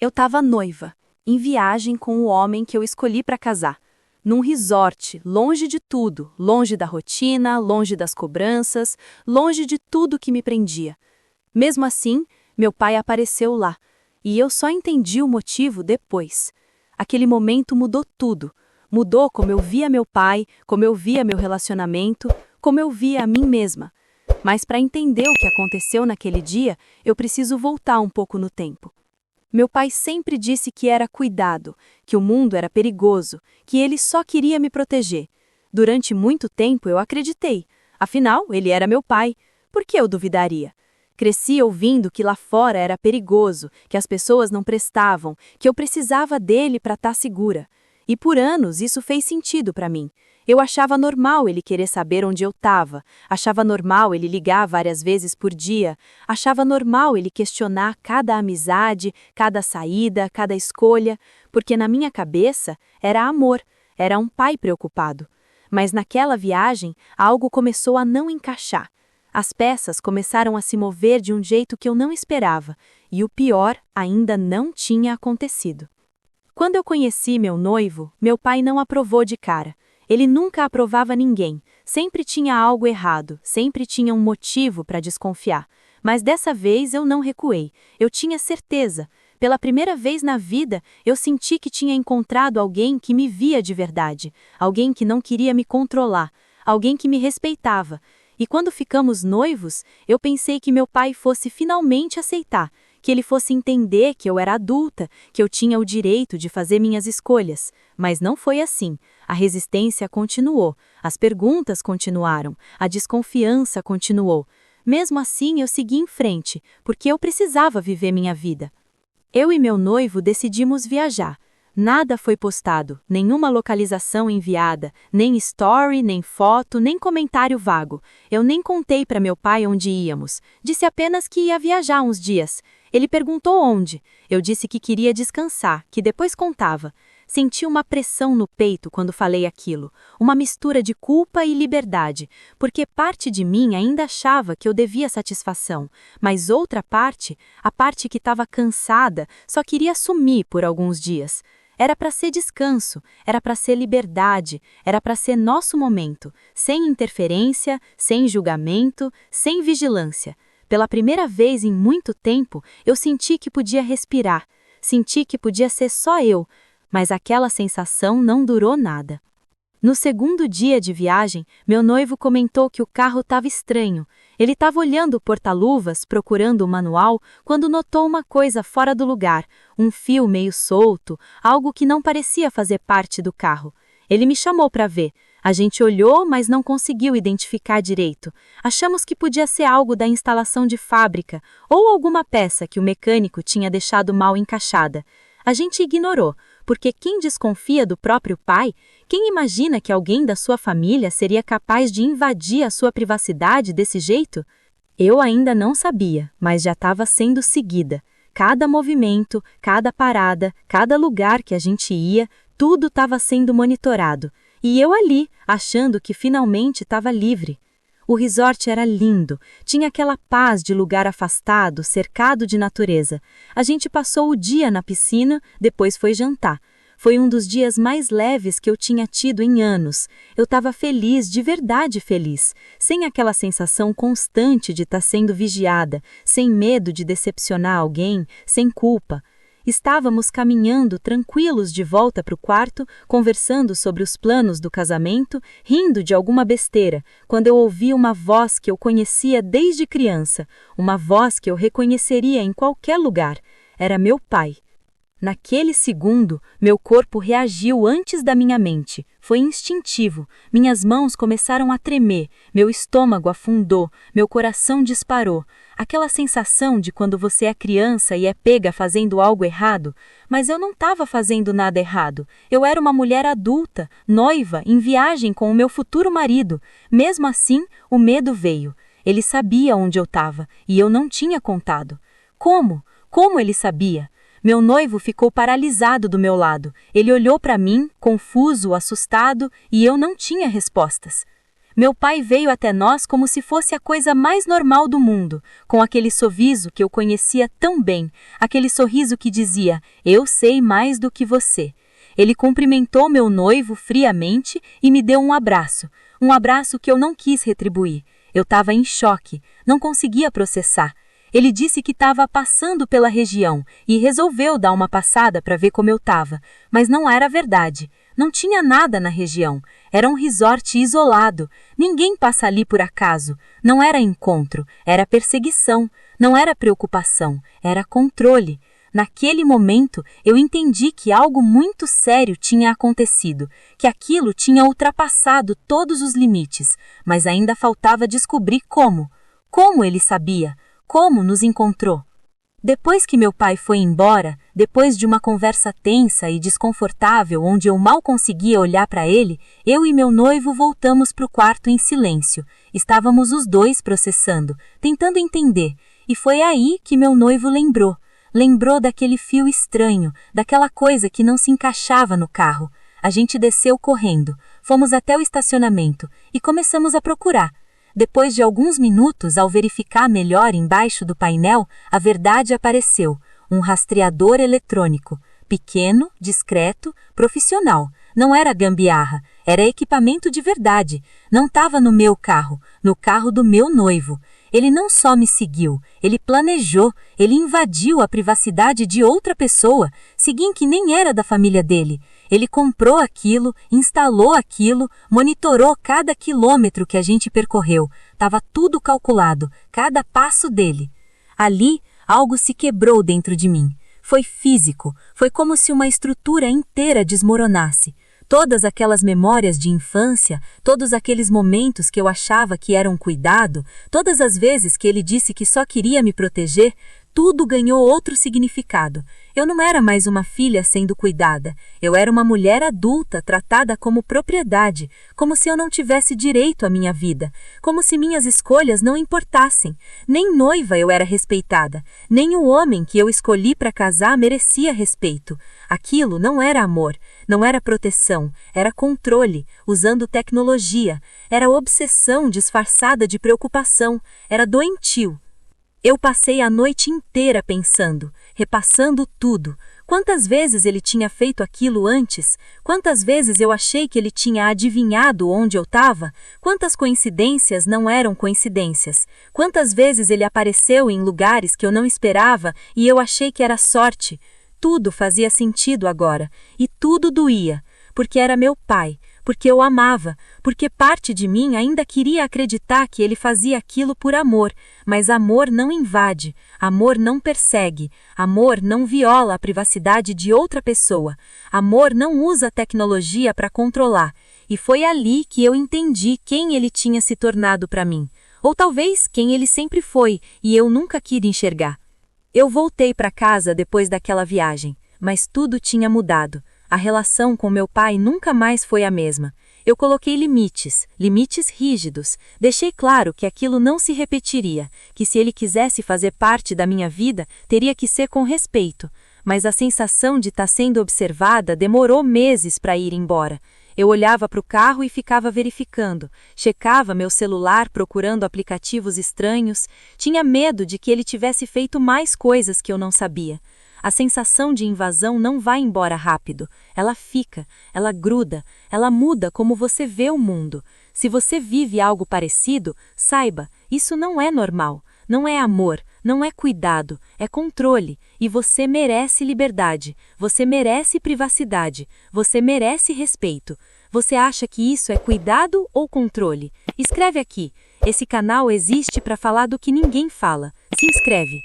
Eu estava noiva, em viagem com o homem que eu escolhi para casar. Num resort, longe de tudo, longe da rotina, longe das cobranças, longe de tudo que me prendia. Mesmo assim, meu pai apareceu lá, e eu só entendi o motivo depois. Aquele momento mudou tudo. Mudou como eu via meu pai, como eu via meu relacionamento, como eu via a mim mesma. Mas para entender o que aconteceu naquele dia, eu preciso voltar um pouco no tempo. Meu pai sempre disse que era cuidado, que o mundo era perigoso, que ele só queria me proteger. Durante muito tempo eu acreditei. Afinal, ele era meu pai. Por que eu duvidaria? Cresci ouvindo que lá fora era perigoso, que as pessoas não prestavam, que eu precisava dele para estar segura. E por anos isso fez sentido para mim. Eu achava normal ele querer saber onde eu estava, achava normal ele ligar várias vezes por dia, achava normal ele questionar cada amizade, cada saída, cada escolha, porque na minha cabeça era amor, era um pai preocupado. Mas naquela viagem, algo começou a não encaixar. As peças começaram a se mover de um jeito que eu não esperava, e o pior ainda não tinha acontecido. Quando eu conheci meu noivo, meu pai não aprovou de cara. Ele nunca aprovava ninguém, sempre tinha algo errado, sempre tinha um motivo para desconfiar. Mas dessa vez eu não recuei, eu tinha certeza. Pela primeira vez na vida, eu senti que tinha encontrado alguém que me via de verdade, alguém que não queria me controlar, alguém que me respeitava. E quando ficamos noivos, eu pensei que meu pai fosse finalmente aceitar, que ele fosse entender que eu era adulta, que eu tinha o direito de fazer minhas escolhas. Mas não foi assim. A resistência continuou, as perguntas continuaram, a desconfiança continuou. Mesmo assim, eu segui em frente, porque eu precisava viver minha vida. Eu e meu noivo decidimos viajar. Nada foi postado, nenhuma localização enviada, nem story, nem foto, nem comentário vago. Eu nem contei para meu pai onde íamos. Disse apenas que ia viajar uns dias. Ele perguntou onde. Eu disse que queria descansar, que depois contava. Senti uma pressão no peito quando falei aquilo, uma mistura de culpa e liberdade, porque parte de mim ainda achava que eu devia satisfação, mas outra parte, a parte que estava cansada, só queria sumir por alguns dias. Era para ser descanso, era para ser liberdade, era para ser nosso momento, sem interferência, sem julgamento, sem vigilância. Pela primeira vez em muito tempo, eu senti que podia respirar, senti que podia ser só eu, mas aquela sensação não durou nada. No segundo dia de viagem, meu noivo comentou que o carro estava estranho. Ele estava olhando o porta-luvas, procurando o manual, quando notou uma coisa fora do lugar, um fio meio solto, algo que não parecia fazer parte do carro. Ele me chamou para ver. A gente olhou, mas não conseguiu identificar direito. Achamos que podia ser algo da instalação de fábrica, ou alguma peça que o mecânico tinha deixado mal encaixada. A gente ignorou, porque quem desconfia do próprio pai, quem imagina que alguém da sua família seria capaz de invadir a sua privacidade desse jeito? Eu ainda não sabia, mas já estava sendo seguida. Cada movimento, cada parada, cada lugar que a gente ia, tudo estava sendo monitorado. E eu ali, achando que finalmente estava livre. O resort era lindo, tinha aquela paz de lugar afastado, cercado de natureza. A gente passou o dia na piscina, depois foi jantar. Foi um dos dias mais leves que eu tinha tido em anos. Eu estava feliz, de verdade feliz, sem aquela sensação constante de estar sendo vigiada, sem medo de decepcionar alguém, sem culpa. Estávamos caminhando tranquilos de volta para o quarto, conversando sobre os planos do casamento, rindo de alguma besteira, quando eu ouvi uma voz que eu conhecia desde criança, uma voz que eu reconheceria em qualquer lugar. Era meu pai. Naquele segundo, meu corpo reagiu antes da minha mente. Foi instintivo. Minhas mãos começaram a tremer, meu estômago afundou, meu coração disparou. Aquela sensação de quando você é criança e é pega fazendo algo errado. Mas eu não estava fazendo nada errado. Eu era uma mulher adulta, noiva, em viagem com o meu futuro marido. Mesmo assim, o medo veio. Ele sabia onde eu estava, e eu não tinha contado. Como? Como ele sabia? Meu noivo ficou paralisado do meu lado. Ele olhou para mim, confuso, assustado, e eu não tinha respostas. Meu pai veio até nós como se fosse a coisa mais normal do mundo, com aquele sorriso que eu conhecia tão bem, aquele sorriso que dizia: "Eu sei mais do que você". Ele cumprimentou meu noivo friamente e me deu um abraço que eu não quis retribuir. Eu estava em choque, não conseguia processar. Ele disse que estava passando pela região e resolveu dar uma passada para ver como eu estava, mas não era verdade. Não tinha nada na região. Era um resort isolado. Ninguém passa ali por acaso. Não era encontro, era perseguição. Não era preocupação, era controle. Naquele momento, eu entendi que algo muito sério tinha acontecido, que aquilo tinha ultrapassado todos os limites, mas ainda faltava descobrir como. Como ele sabia? Como nos encontrou? Depois que meu pai foi embora, depois de uma conversa tensa e desconfortável onde eu mal conseguia olhar para ele, eu e meu noivo voltamos para o quarto em silêncio. Estávamos os dois processando, tentando entender, e foi aí que meu noivo lembrou. Lembrou daquele fio estranho, daquela coisa que não se encaixava no carro. A gente desceu correndo, fomos até o estacionamento e começamos a procurar. Depois de alguns minutos, ao verificar melhor embaixo do painel, a verdade apareceu. Um rastreador eletrônico. Pequeno, discreto, profissional. Não era gambiarra, era equipamento de verdade. Não estava no meu carro, no carro do meu noivo. Ele não só me seguiu, ele planejou, ele invadiu a privacidade de outra pessoa, seguindo que nem era da família dele. Ele comprou aquilo, instalou aquilo, monitorou cada quilômetro que a gente percorreu. Estava tudo calculado, cada passo dele. Ali, algo se quebrou dentro de mim. Foi físico, foi como se uma estrutura inteira desmoronasse. Todas aquelas memórias de infância, todos aqueles momentos que eu achava que eram cuidado, todas as vezes que ele disse que só queria me proteger, tudo ganhou outro significado. Eu não era mais uma filha sendo cuidada. Eu era uma mulher adulta tratada como propriedade, como se eu não tivesse direito à minha vida, como se minhas escolhas não importassem. Nem noiva eu era respeitada, nem o homem que eu escolhi para casar merecia respeito. Aquilo não era amor, não era proteção, era controle, usando tecnologia, era obsessão disfarçada de preocupação, era doentio. Eu passei a noite inteira pensando, repassando tudo. Quantas vezes ele tinha feito aquilo antes? Quantas vezes eu achei que ele tinha adivinhado onde eu estava? Quantas coincidências não eram coincidências? Quantas vezes ele apareceu em lugares que eu não esperava e eu achei que era sorte? Tudo fazia sentido agora, e tudo doía, porque era meu pai, porque eu amava, porque parte de mim ainda queria acreditar que ele fazia aquilo por amor, mas amor não invade, amor não persegue, amor não viola a privacidade de outra pessoa, amor não usa tecnologia para controlar, e foi ali que eu entendi quem ele tinha se tornado para mim, ou talvez quem ele sempre foi e eu nunca quis enxergar. Eu voltei para casa depois daquela viagem, mas tudo tinha mudado. A relação com meu pai nunca mais foi a mesma. Eu coloquei limites rígidos. Deixei claro que aquilo não se repetiria, que se ele quisesse fazer parte da minha vida, teria que ser com respeito. Mas a sensação de estar sendo observada demorou meses para ir embora. Eu olhava para o carro e ficava verificando, checava meu celular procurando aplicativos estranhos, tinha medo de que ele tivesse feito mais coisas que eu não sabia. A sensação de invasão não vai embora rápido, ela fica, ela gruda, ela muda como você vê o mundo. Se você vive algo parecido, saiba, isso não é normal, não é amor, não é cuidado, é controle, e você merece liberdade, você merece privacidade, você merece respeito. Você acha que isso é cuidado ou controle? Escreve aqui, esse canal existe para falar do que ninguém fala. Se inscreve.